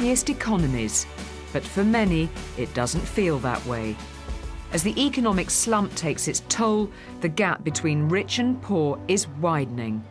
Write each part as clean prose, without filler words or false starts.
wealthiest economies. But for many, it doesn't feel that way. As the economic slump takes its toll, the gap between rich and poor is widening.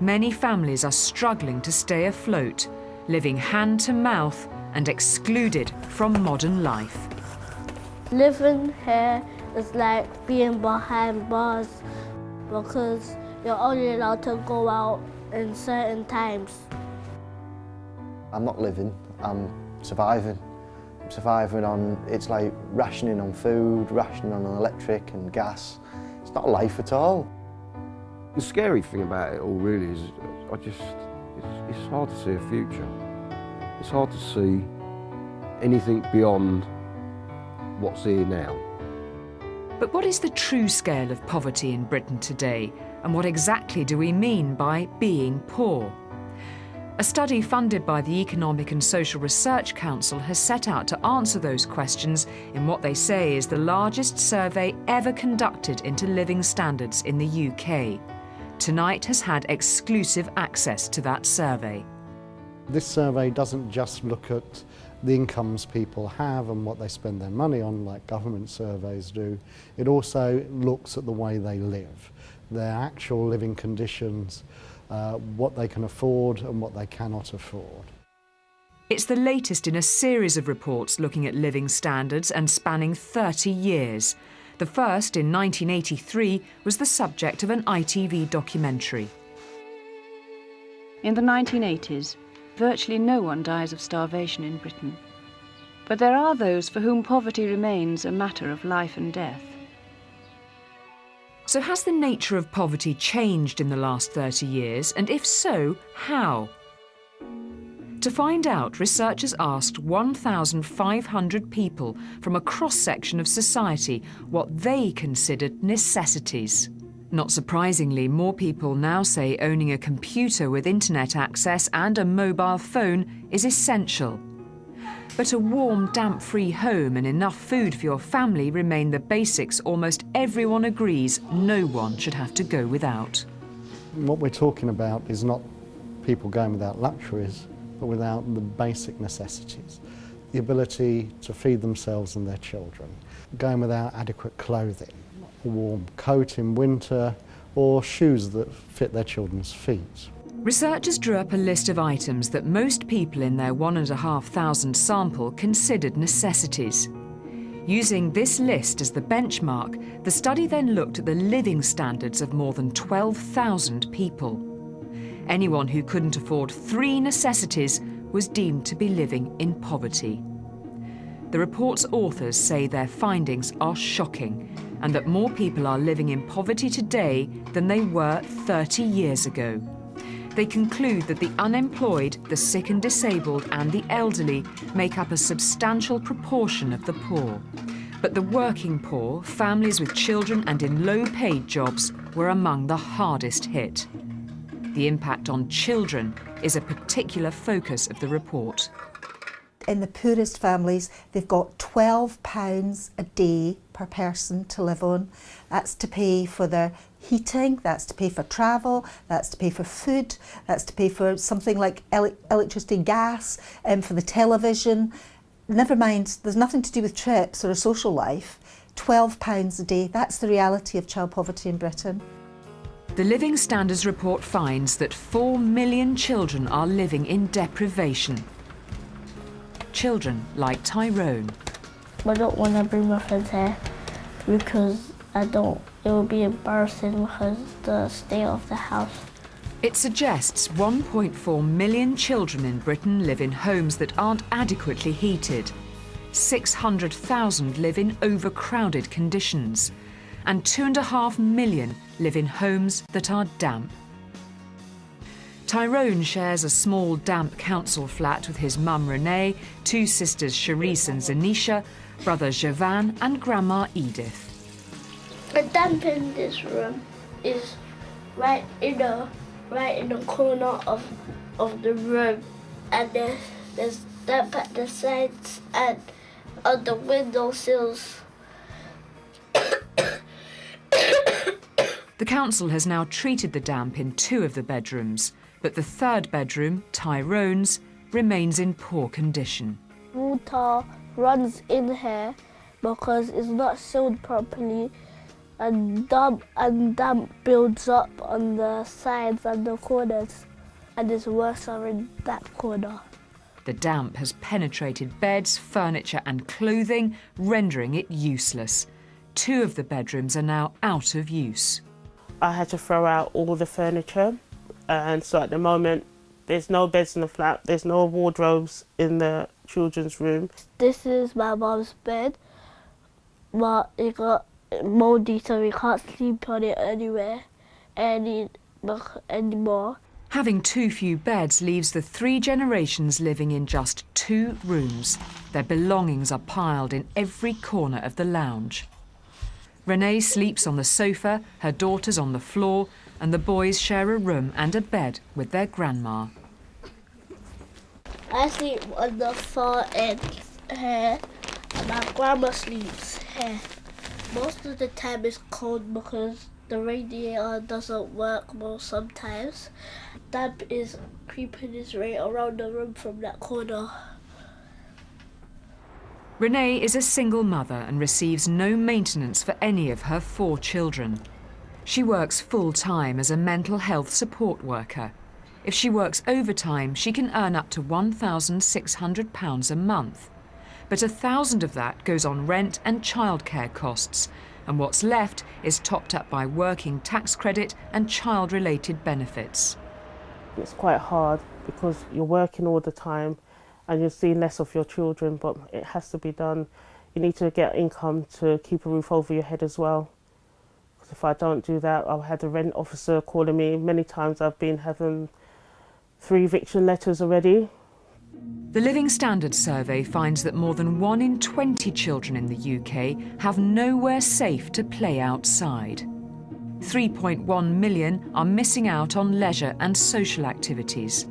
Many families are struggling to stay afloat, living hand to mouth and excluded from modern life. Living here is like being behind bars because you're only allowed to go out in certain times. I'm not living, I'm surviving. I'm surviving on, it's like rationing on food, rationing on electric and gas. It's not a life at all. The scary thing about it all really is it's hard to see a future. It's hard to see anything beyond what's here now. But what is the true scale of poverty in Britain today, and what exactly do we mean by being poor? A study funded by the Economic and Social Research Council has set out to answer those questions in what they say is the largest survey ever conducted into living standards in the UK. Tonight has had exclusive access to that survey. This survey doesn't just look at the incomes people have and what they spend their money on, like government surveys do. It also looks at the way they live, their actual living conditions, what they can afford and what they cannot afford. It's the latest in a series of reports looking at living standards and spanning 30 years. The first, in 1983, was the subject of an ITV documentary. In the 1980s, virtually no one dies of starvation in Britain. But there are those for whom poverty remains a matter of life and death. So has the nature of poverty changed in the last 30 years, and if so, how? To find out, researchers asked 1,500 people from a cross-section of society what they considered necessities. Not surprisingly, more people now say owning a computer with internet access and a mobile phone is essential. But a warm, damp-free home and enough food for your family remain the basics almost everyone agrees no one should have to go without. What we're talking about is not people going without luxuries, but without the basic necessities. The ability to feed themselves and their children, going without adequate clothing, a warm coat in winter, or shoes that fit their children's feet. Researchers drew up a list of items that most people in their 1,500 sample considered necessities. Using this list as the benchmark, the study then looked at the living standards of more than 12,000 people. Anyone who couldn't afford 3 necessities was deemed to be living in poverty. The report's authors say their findings are shocking and that more people are living in poverty today than they were 30 years ago. They conclude that the unemployed, the sick and disabled and the elderly make up a substantial proportion of the poor. But the working poor, families with children and in low-paid jobs were among the hardest hit. The impact on children is a particular focus of the report. In the poorest families, they've got £12 a day per person to live on. That's to pay for their heating, that's to pay for travel, that's to pay for food, that's to pay for something like electricity, gas, for the television. Never mind, there's nothing to do with trips or a social life. £12 a day, that's the reality of child poverty in Britain. The Living Standards report finds that 4 million children are living in deprivation. Children like Tyrone. I don't want to bring my friends here because it will be embarrassing because the state of the house. It suggests 1.4 million children in Britain live in homes that aren't adequately heated. 600,000 live in overcrowded conditions. And 2.5 million live in homes that are damp. Tyrone shares a small damp council flat with his mum Renee, 2 sisters Charisse and Zanisha, brother Javan and grandma Edith. The damp in this room is right in the corner of the room, and there's damp at the sides and on the windowsills. The council has now treated the damp in 2 of the bedrooms, but the 3rd bedroom, Tyrone's, remains in poor condition. Water runs in here because it's not sealed properly, and damp builds up on the sides and the corners, and it's worse in that corner. The damp has penetrated beds, furniture and clothing, rendering it useless. 2 of the bedrooms are now out of use. I had to throw out all the furniture, and so at the moment there's no beds in the flat, there's no wardrobes in the children's room. This is my mum's bed, but it got mouldy, so we can't sleep on it anywhere anymore. Having too few beds leaves the 3 generations living in just 2 rooms. Their belongings are piled in every corner of the lounge. Renee sleeps on the sofa, her daughter's on the floor, and the boys share a room and a bed with their grandma. I sleep on the far end here, and my grandma sleeps here. Most of the time it's cold because the radiator doesn't work most sometimes. Damp is creeping its way around the room from that corner. Renee is a single mother and receives no maintenance for any of her 4 children. She works full-time as a mental health support worker. If she works overtime, she can earn up to £1,600 a month. But £1,000 of that goes on rent and childcare costs, and what's left is topped up by working tax credit and child-related benefits. It's quite hard because you're working all the time and you're seeing less of your children, but it has to be done. You need to get income to keep a roof over your head as well. Because if I don't do that, I'll have the rent officer calling me. Many times I've been having 3 eviction letters already. The Living Standards Survey finds that more than 1 in 20 children in the UK have nowhere safe to play outside. 3.1 million are missing out on leisure and social activities.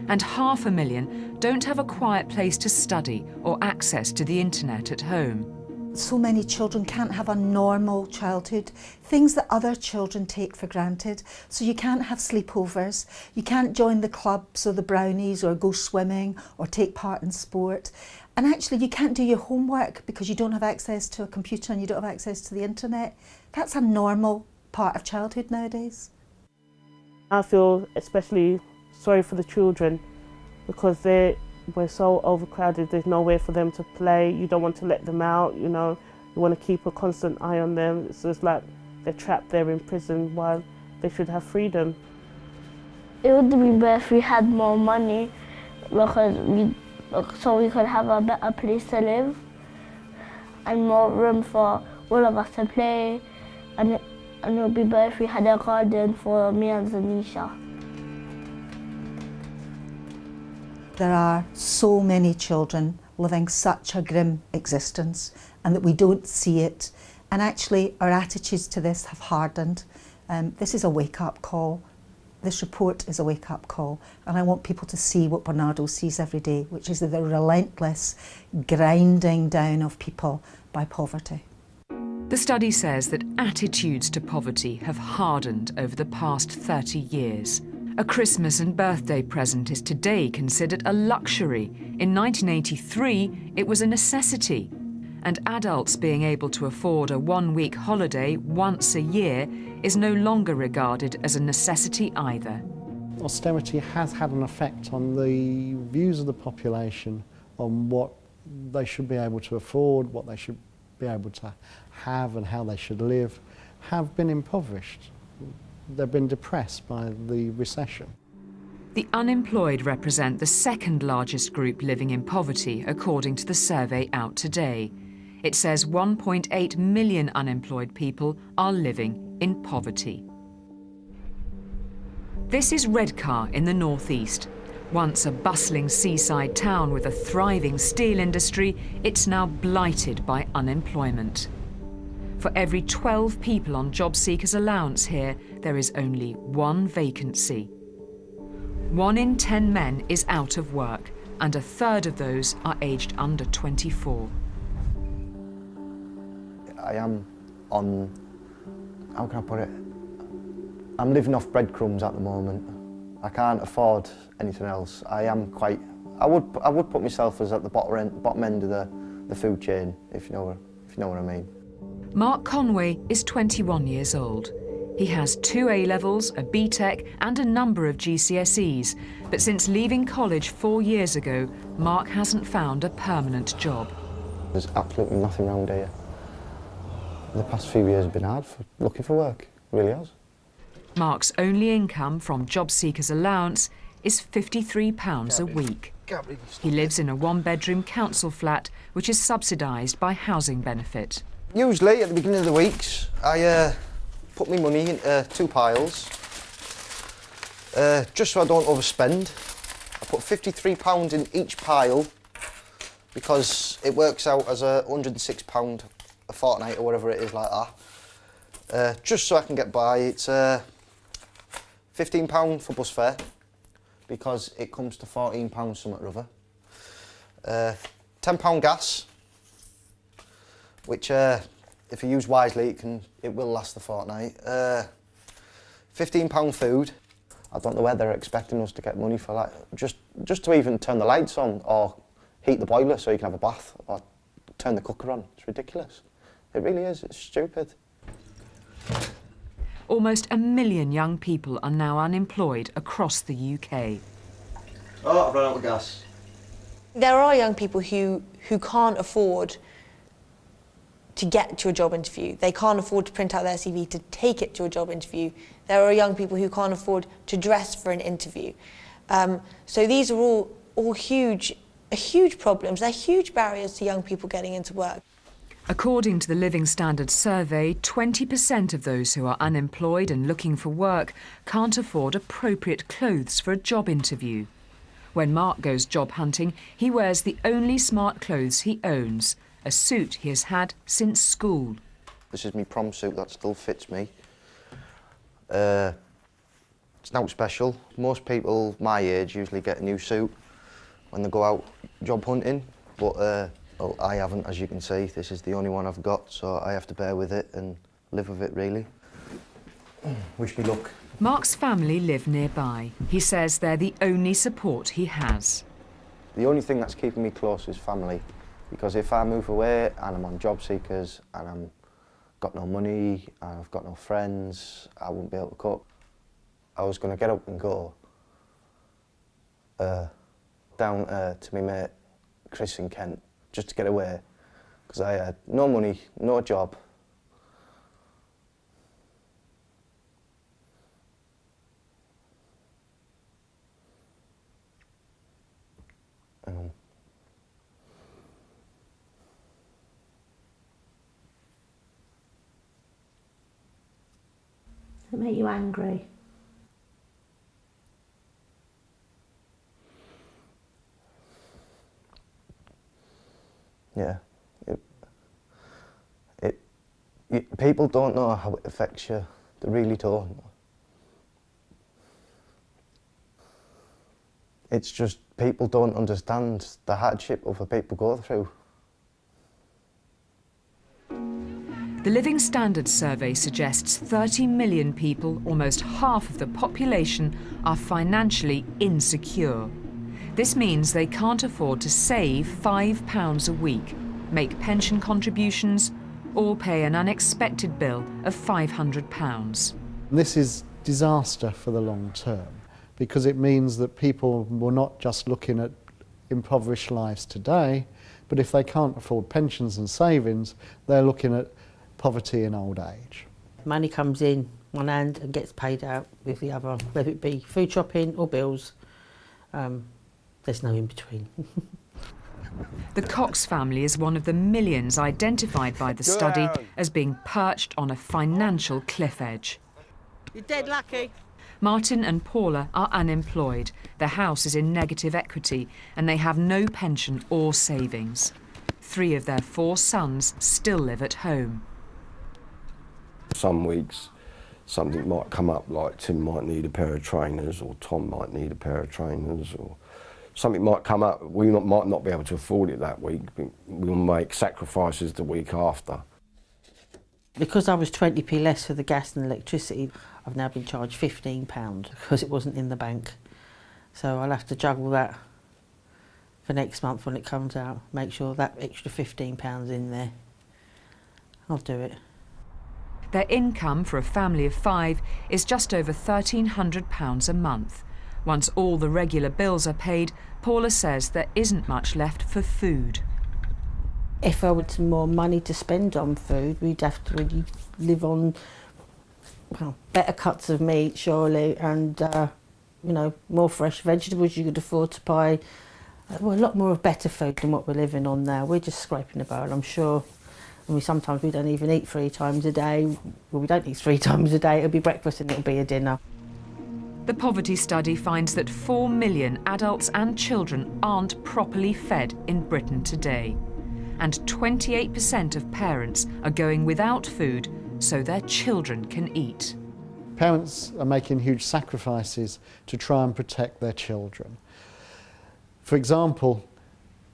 And 500,000 don't have a quiet place to study or access to the internet at home. So many children can't have a normal childhood, things that other children take for granted. So you can't have sleepovers, you can't join the clubs or the brownies or go swimming or take part in sport. And actually you can't do your homework because you don't have access to a computer and you don't have access to the internet. That's a normal part of childhood nowadays. I feel especially sorry for the children because we're so overcrowded, there's nowhere for them to play, you don't want to let them out, you know, you want to keep a constant eye on them. It's just like they're trapped there in prison while they should have freedom. It would be better if we had more money so we could have a better place to live and more room for all of us to play, and it would be better if we had a garden for me and Zanisha. There are so many children living such a grim existence and that we don't see it. And actually our attitudes to this have hardened. This is a wake-up call. This report is a wake-up call. And I want people to see what Barnardo sees every day, which is the relentless grinding down of people by poverty. The study says that attitudes to poverty have hardened over the past 30 years. A Christmas and birthday present is today considered a luxury. In 1983, it was a necessity. And adults being able to afford a 1-week holiday once a year is no longer regarded as a necessity either. Austerity has had an effect on the views of the population on what they should be able to afford, what they should be able to have and how they should live, have been impoverished. They've been depressed by the recession. The unemployed represent the 2nd largest group living in poverty, according to the survey out today. It says 1.8 million unemployed people are living in poverty. This is Redcar in the northeast. Once a bustling seaside town with a thriving steel industry, it's now blighted by unemployment. For every 12 people on job seekers' allowance here, there is only 1 vacancy. 1 in 10 men is out of work, and 1/3 of those are aged under 24. I am on, how can I put it? I'm living off breadcrumbs at the moment. I can't afford anything else. I am quite I would put myself as at the bottom end of the food chain, if you know what I mean. Mark Conway is 21 years old. He has 2 A-levels, a BTEC and a number of GCSEs, but since leaving college 4 years ago, Mark hasn't found a permanent job. There's absolutely nothing around here. The past few years have been hard for looking for work, it really has. Mark's only income from job seekers allowance is £53 a week. He lives in a 1-bedroom council flat which is subsidised by housing benefit. Usually at the beginning of the weeks I put my money into 2 piles just so I don't overspend. I put £53 in each pile because it works out as £106 a fortnight or whatever it is like that. Just so I can get by. It's £15 for bus fare because it comes to £14 something or other. £10 gas, which if you use wisely it will last the fortnight. £15 food. I don't know where they're expecting us to get money for that. Just to even turn the lights on or heat the boiler so you can have a bath or turn the cooker on. It's ridiculous. It really is. It's stupid. Almost 1 million young people are now unemployed across the UK. Oh, I've run out of gas. There are young people who can't afford to get to a job interview. They can't afford to print out their CV to take it to a job interview. There are young people who can't afford to dress for an interview. So these are all huge problems. They're huge barriers to young people getting into work. According to the Living Standards survey, 20% of those who are unemployed and looking for work can't afford appropriate clothes for a job interview. When Mark goes job hunting, he wears the only smart clothes he owns, a suit he has had since school. This is my prom suit that still fits me. It's not special. Most people my age usually get a new suit when they go out job hunting, but well, I haven't, as you can see. This is the only one I've got, so I have to bear with it and live with it, really. Wish me luck. Mark's family live nearby. He says they're the only support he has. The only thing that's keeping me close is family, because if I move away and I'm on job seekers and I've got no money and I've got no friends, I wouldn't be able to cope. I was going to get up and go down to my mate Chris in Kent, just to get away, because I had no money, no job. Does it make you angry? Yeah, people don't know how it affects you. They really don't. It's just people don't understand the hardship other people go through. The Living Standards survey suggests 30 million people, almost half of the population, are financially insecure. This means they can't afford to save £5 a week, make pension contributions, or pay an unexpected bill of £500. This is disaster for the long term, because it means that people will not just looking at impoverished lives today, but if they can't afford pensions and savings, they're looking at poverty in old age. Money comes in one hand and gets paid out with the other, whether it be food shopping or bills. There's no in between. The Cox family is one of the millions identified by the study as being perched on a financial cliff edge. You're dead lucky. Martin and Paula are unemployed. Their house is in negative equity and they have no pension or savings. 3 of their 4 sons still live at home. Some weeks something might come up, like Tim might need a pair of trainers or Tom might need a pair of trainers, or something might come up. We might not be able to afford it that week, but we'll make sacrifices the week after. Because I was 20p less for the gas and electricity, I've now been charged £15 because it wasn't in the bank. So I'll have to juggle that for next month when it comes out. Make sure that extra £15 in there. I'll do it. Their income for a family of 5 is just over £1,300 a month. Once all the regular bills are paid, Paula says there isn't much left for food. If I had some more money to spend on food, we'd have to really live on, well, better cuts of meat, surely, and you know, more fresh vegetables. You could afford to buy well, a lot more of better food than what we're living on now. We're just scraping the barrel, I'm sure. And sometimes we don't even eat 3 times a day. Well, we don't eat 3 times a day. It'll be breakfast and it'll be a dinner. The poverty study finds that 4 million adults and children aren't properly fed in Britain today. And 28% of parents are going without food so their children can eat. Parents are making huge sacrifices to try and protect their children. For example,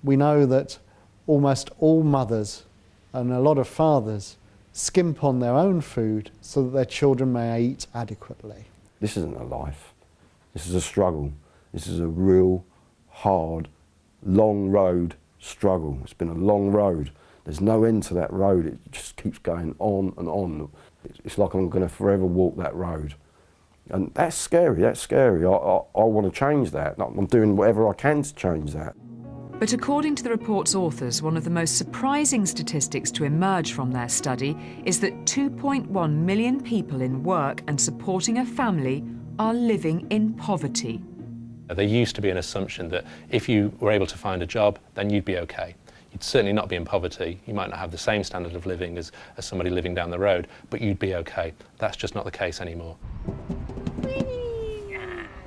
we know that almost all mothers and a lot of fathers skimp on their own food so that their children may eat adequately. This isn't a life. This is a struggle. This is a real, hard, long road struggle. It's been a long road. There's no end to that road. It just keeps going on and on. It's like I'm going to forever walk that road. And that's scary, that's scary. I want to change that. I'm doing whatever I can to change that. But according to the report's authors, one of the most surprising statistics to emerge from their study is that 2.1 million people in work and supporting a family are living in poverty. There used to be an assumption that if you were able to find a job, then you'd be okay. You'd certainly not be in poverty. You might not have the same standard of living as somebody living down the road, but you'd be okay. That's just not the case anymore.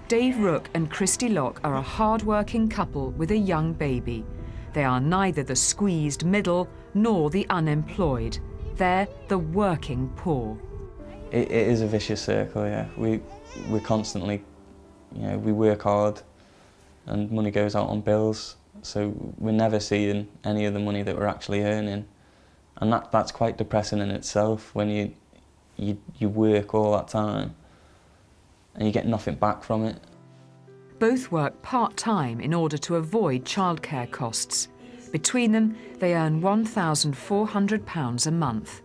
Dave Rook and Christy Locke are a hard-working couple with a young baby. They are neither the squeezed middle nor the unemployed. They're the working poor. It is a vicious circle, yeah. We're constantly, you know, we work hard and money goes out on bills, so we're never seeing any of the money that we're actually earning. And that's quite depressing in itself when you work all that time and you get nothing back from it. Both work part-time in order to avoid childcare costs. Between them, they earn £1,400 a month.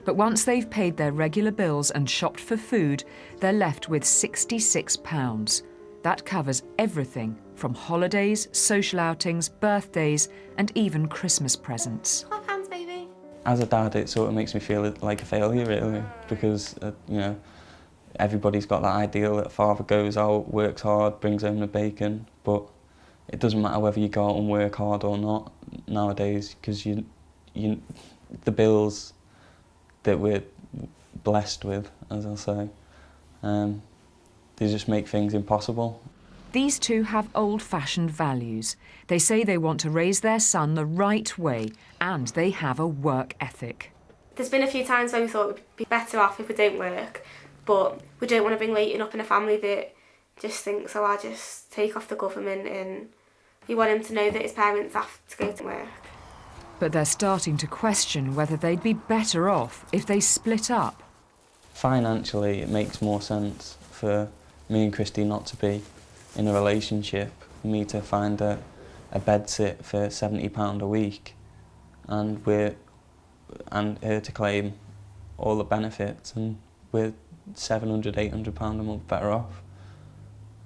But once they've paid their regular bills and shopped for food, they're left with £66. That covers everything from holidays, social outings, birthdays, and even Christmas presents. £12, baby. As a dad, it sort of makes me feel like a failure, really, because, you know, everybody's got that ideal that father goes out, works hard, brings home the bacon, but it doesn't matter whether you go out and work hard or not nowadays, because the bills that we're blessed with, as I'll say, they just make things impossible. These two have old-fashioned values. They say they want to raise their son the right way, and they have a work ethic. There's been a few times when we thought we'd be better off if we don't work, but we don't want to bring Leighton up in a family that just thinks, oh, I'll just take off the government, and we want him to know that his parents have to go to work. But they're starting to question whether they'd be better off if they split up. Financially, it makes more sense for me and Christy not to be in a relationship, for me to find a bed sit for £70 a week, and her to claim all the benefits, and we're £700, £800 a month better off.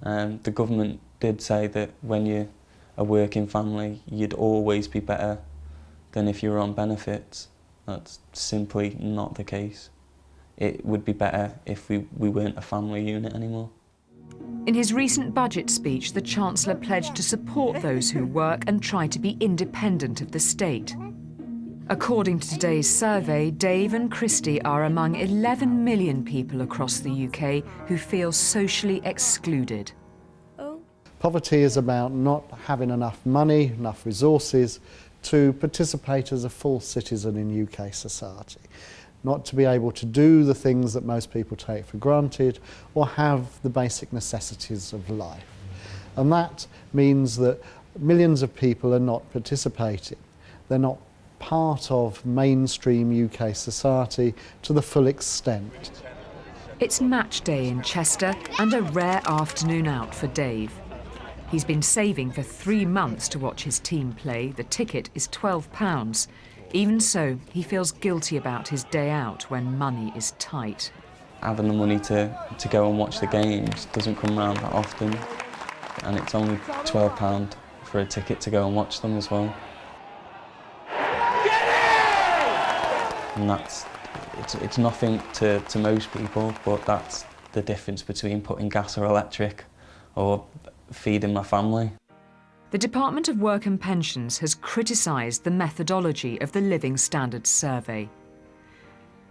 The government did say that when you're a working family, you'd always be better than if you were on benefits. That's simply not the case. It would be better if we weren't a family unit anymore. In his recent budget speech, the Chancellor pledged to support those who work and try to be independent of the state. According to today's survey, Dave and Christy are among 11 million people across the UK who feel socially excluded. Poverty is about not having enough money, enough resources to participate as a full citizen in UK society. Not to be able to do the things that most people take for granted or have the basic necessities of life. And that means that millions of people are not participating. They're not part of mainstream UK society to the full extent. It's match day in Chester and a rare afternoon out for Dave. He's been saving for 3 months to watch his team play. The ticket is £12. Even so, he feels guilty about his day out when money is tight. Having the money to go and watch the games doesn't come around that often, and it's only £12 for a ticket to go and watch them as well. And it's nothing to most people, but that's the difference between putting gas or electric or feeding my family. The Department of Work and Pensions has criticised the methodology of the Living Standards Survey.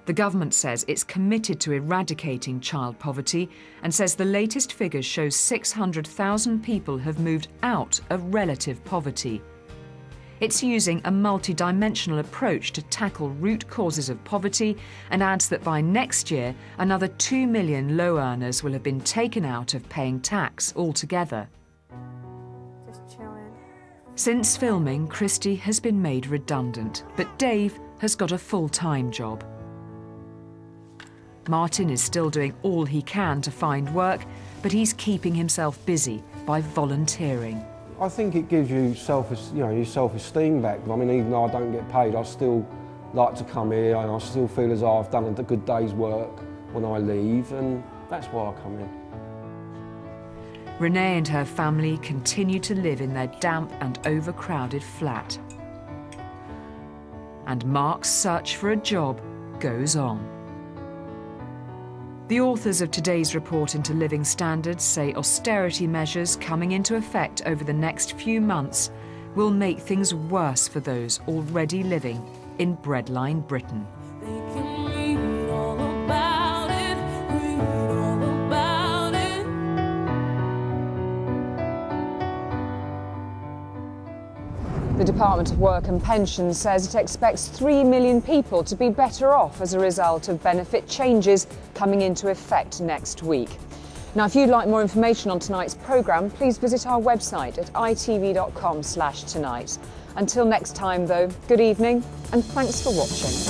The government says it's committed to eradicating child poverty and says the latest figures show 600,000 people have moved out of relative poverty. It's using a multi-dimensional approach to tackle root causes of poverty and adds that by next year, another 2 million low earners will have been taken out of paying tax altogether. Since filming, Christy has been made redundant, but Dave has got a full-time job. Martin is still doing all he can to find work, but he's keeping himself busy by volunteering. I think it gives you your self-esteem back. I mean, even though I don't get paid, I still like to come here and I still feel as though I've done a good day's work when I leave, and that's why I come in. Renee and her family continue to live in their damp and overcrowded flat. And Mark's search for a job goes on. The authors of today's report into Living Standards say austerity measures coming into effect over the next few months will make things worse for those already living in breadline Britain. The Department of Work and Pensions says it expects 3 million people to be better off as a result of benefit changes coming into effect next week. Now, if you'd like more information on tonight's programme, please visit our website at itv.com/tonight. Until next time, though, good evening and thanks for watching.